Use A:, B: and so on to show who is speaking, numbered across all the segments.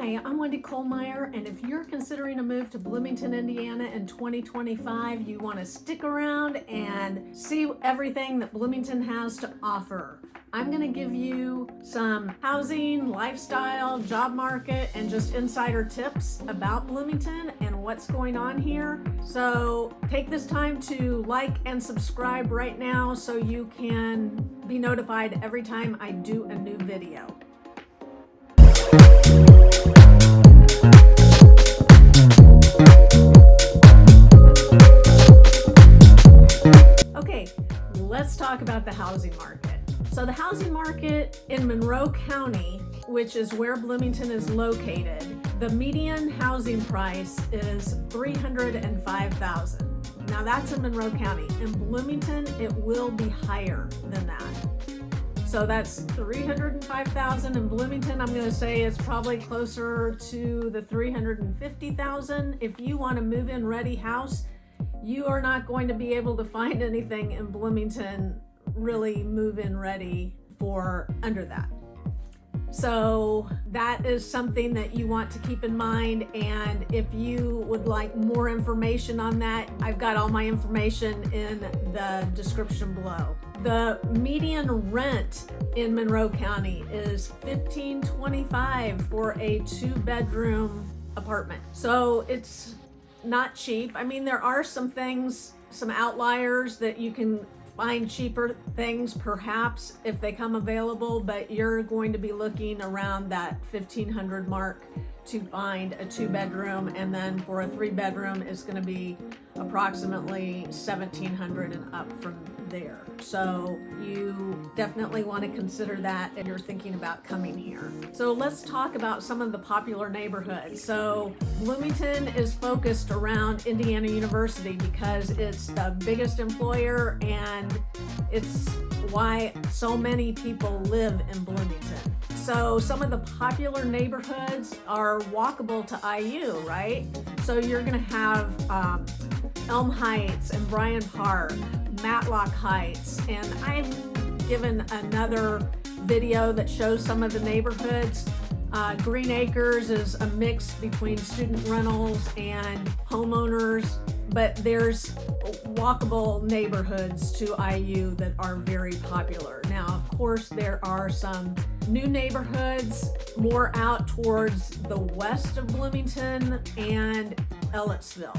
A: Hi, I'm Wendy Kohlmeyer, and if you're considering a move to Bloomington, Indiana in 2025, you want to stick around and see everything that Bloomington has to offer. I'm going to give you some housing, lifestyle, job market, and just insider tips about Bloomington and what's going on here. So take this time to like and subscribe right now so you can be notified every time I do a new video. Okay, let's talk about the housing market. So the housing market in Monroe County, which is where Bloomington is located, the median housing price is $305,000. Now that's in Monroe County. In Bloomington, it will be higher than that. So that's $305,000 in Bloomington. I'm going to say it's probably closer to the $350,000. If you want a move-in ready house, you are not going to be able to find anything in Bloomington really move-in ready for under that. So that is something that you want to keep in mind. And if you would like more information on that, I've got all my information in the description below. The median rent in Monroe County is $1,525 for a 2-bedroom apartment. So it's not cheap. I mean, there are some things, some outliers that you can find cheaper things perhaps if they come available, but you're going to be looking around that $1,500 mark to find a 2-bedroom, and then for a 3-bedroom it's going to be approximately $1,700 and up from there. So you definitely want to consider that if you're thinking about coming here. So let's talk about some of the popular neighborhoods. So Bloomington is focused around Indiana University because it's the biggest employer, and it's why so many people live in Bloomington. So some of the popular neighborhoods are walkable to IU, right? So you're gonna have Elm Heights and Bryan Park, Matlock Heights, and I've given another video that shows some of the neighborhoods. Green Acres is a mix between student rentals and homeowners, but there's walkable neighborhoods to IU that are very popular. Now, of course, there are some new neighborhoods more out towards the west of Bloomington and Ellettsville.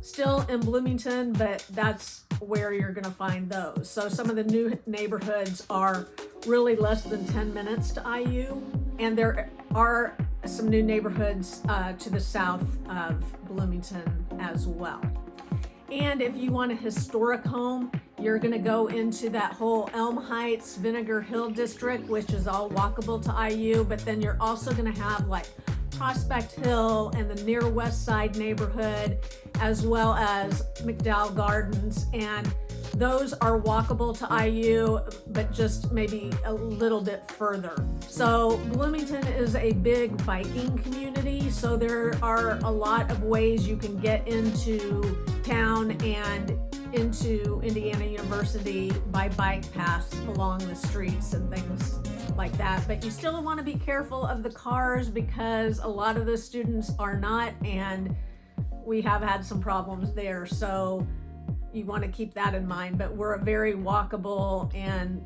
A: Still in Bloomington, but that's where you're going to find those. So some of the new neighborhoods are really less than 10 minutes to IU, and there are some new neighborhoods to the south of Bloomington as well. And if you want a historic home, you're going to go into that whole Elm Heights, Vinegar Hill district, which is all walkable to IU, but then you're also going to have like Prospect Hill and the near west side neighborhood, as well as McDowell Gardens, and those are walkable to IU, but just maybe a little bit further. So Bloomington is a big biking community, so there are a lot of ways you can get into town and into Indiana University by bike paths along the streets and things like that. But you still want to be careful of the cars because a lot of the students are not, and we have had some problems there. So you want to keep that in mind, but we're a very walkable and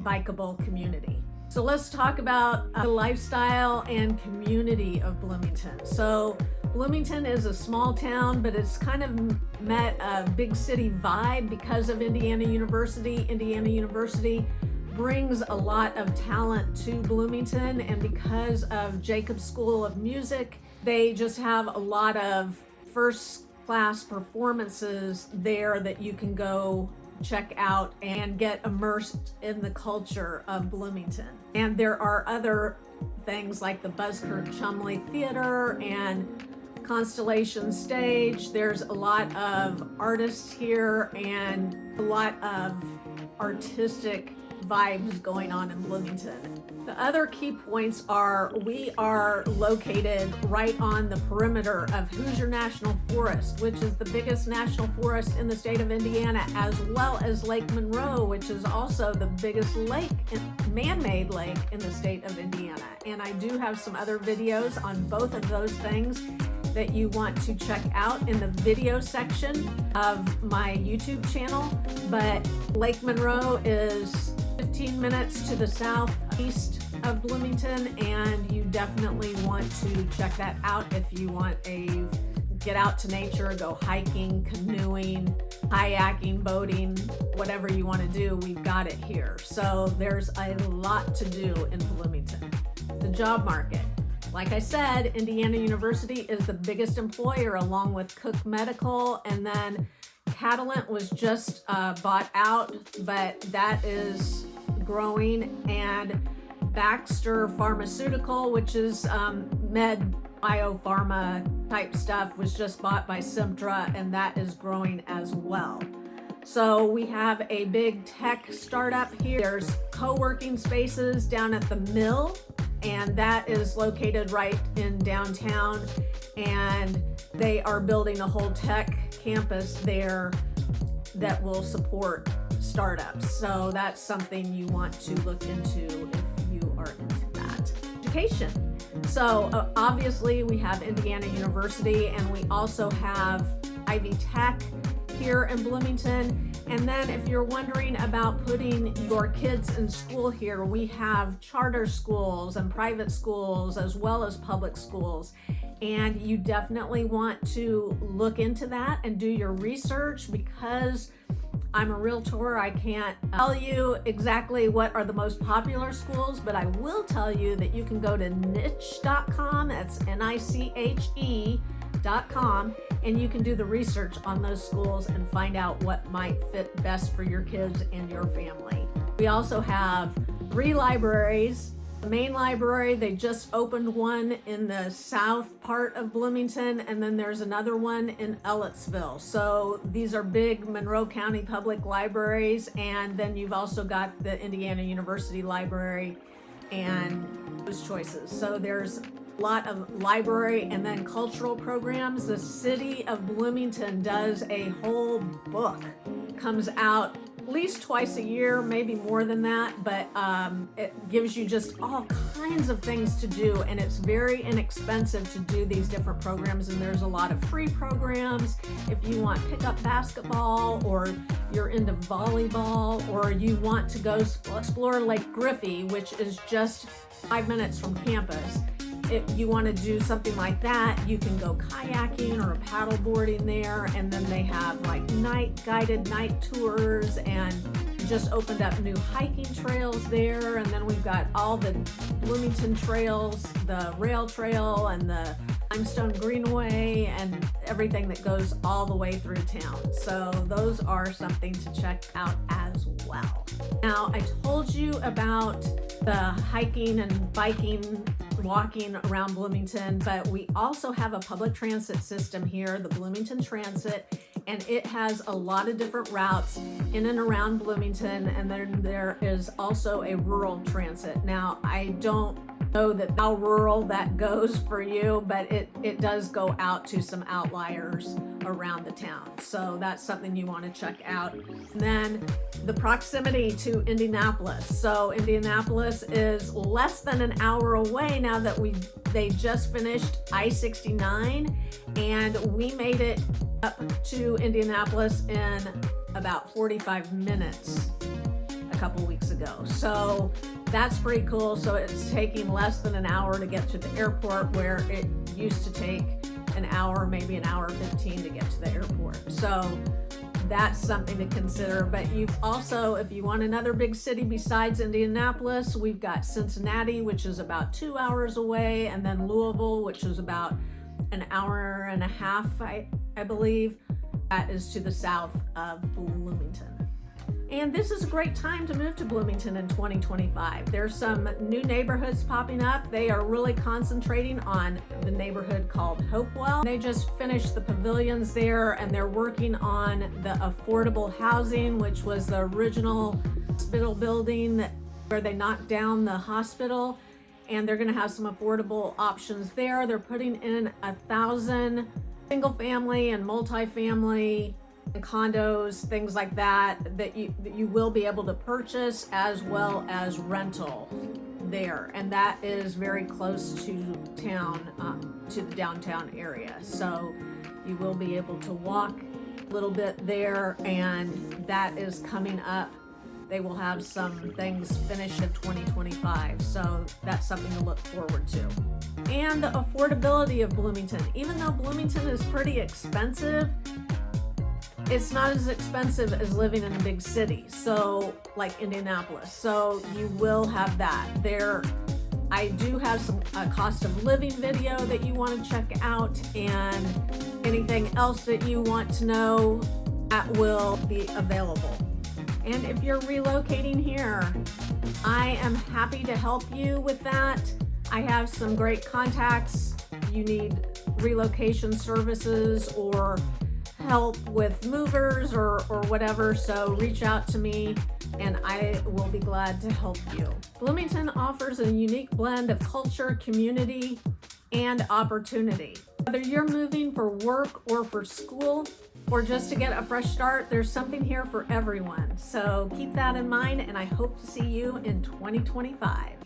A: bikeable community. So let's talk about the lifestyle and community of Bloomington. So Bloomington is a small town, but it's kind of met a big city vibe because of Indiana University. Indiana University brings a lot of talent to Bloomington, and because of Jacobs School of Music, they just have a lot of first-class performances there that you can go check out and get immersed in the culture of Bloomington. And there are other things like the Buzzard Chumley Theater and Constellation Stage. There's a lot of artists here and a lot of artistic vibes going on in Bloomington. The other key points are we are located right on the perimeter of Hoosier National Forest, which is the biggest national forest in the state of Indiana, as well as Lake Monroe, which is also the biggest lake, man-made lake in the state of Indiana. And I do have some other videos on both of those things that you want to check out in the video section of my YouTube channel. But Lake Monroe is 15 minutes to the southeast of Bloomington, and you definitely want to check that out if you want a get out to nature, go hiking, canoeing, kayaking, boating, whatever you want to do, we've got it here. So there's a lot to do in Bloomington. The job market. Like I said, Indiana University is the biggest employer along with Cook Medical, and then Catalent was just bought out, but that is growing, and Baxter Pharmaceutical, which is biopharma type stuff, was just bought by Simtra, and that is growing as well. So we have a big tech startup here. There's co-working spaces down at the Mill, and that is located right in downtown, and they are building a whole tech campus there that will support startups. So that's something you want to look into if you are into that. Education. So obviously we have Indiana University, and we also have Ivy Tech here in Bloomington. And then if you're wondering about putting your kids in school here, we have charter schools and private schools as well as public schools. And you definitely want to look into that and do your research, because I'm a realtor. I can't tell you exactly what are the most popular schools, but I will tell you that you can go to niche.com, that's NICHE.com, and you can do the research on those schools and find out what might fit best for your kids and your family. We also have 3 libraries. The main library, they just opened one in the south part of Bloomington, and then there's another one in Ellettsville. So these are big Monroe County public libraries, and then you've also got the Indiana University Library and those choices. So there's a lot of library and then cultural programs. The city of Bloomington does a whole book, comes out at least twice a year, maybe more than that, but it gives you just all kinds of things to do, and it's very inexpensive to do these different programs, and there's a lot of free programs. If you want pickup basketball, or you're into volleyball, or you want to go explore Lake Griffey, which is just 5 minutes from campus. If you want to do something like that, you can go kayaking or paddle boarding there, and then they have like guided night tours, and just opened up new hiking trails there. And then we've got all the Bloomington trails, the rail trail and the limestone greenway, and everything that goes all the way through town. So those are something to check out as well. Now, I told you about the hiking and biking, walking around Bloomington, but we also have a public transit system here, the Bloomington Transit, and it has a lot of different routes in and around Bloomington, and then there is also a rural transit. Now, I don't know how rural that goes for you, but it does go out to some outliers around the town. So that's something you want to check out. And then the proximity to Indianapolis. So Indianapolis is less than an hour away now that they just finished I-69, and we made it up to Indianapolis in about 45 minutes a couple weeks ago. So that's pretty cool. So it's taking less than an hour to get to the airport, where it used to take an hour, maybe an hour 15 to get to the airport. So that's something to consider. But you've also, if you want another big city besides Indianapolis, we've got Cincinnati, which is about 2 hours away, and then Louisville, which is about an hour and a half, I believe. That is to the south of Bloomington. And this is a great time to move to Bloomington in 2025. There's some new neighborhoods popping up. They are really concentrating on the neighborhood called Hopewell. They just finished the pavilions there, and they're working on the affordable housing, which was the original hospital building that where they knocked down the hospital, and they're gonna have some affordable options there. They're putting in 1,000 single family and multifamily and condos, things like that, that you will be able to purchase, as well as rental there. And that is very close to town, to the downtown area. So you will be able to walk a little bit there, and that is coming up. They will have some things finished in 2025. So that's something to look forward to. And the affordability of Bloomington. Even though Bloomington is pretty expensive, it's not as expensive as living in a big city, so like Indianapolis. So you will have that there. I do have some cost of living video that you want to check out, and anything else that you want to know, that will be available. And if you're relocating here, I am happy to help you with that. I have some great contacts. You need relocation services or help with movers or whatever, so reach out to me and I will be glad to help you. Bloomington offers a unique blend of culture, community, and opportunity. Whether you're moving for work or for school, or just to get a fresh start, there's something here for everyone. So keep that in mind, and I hope to see you in 2025.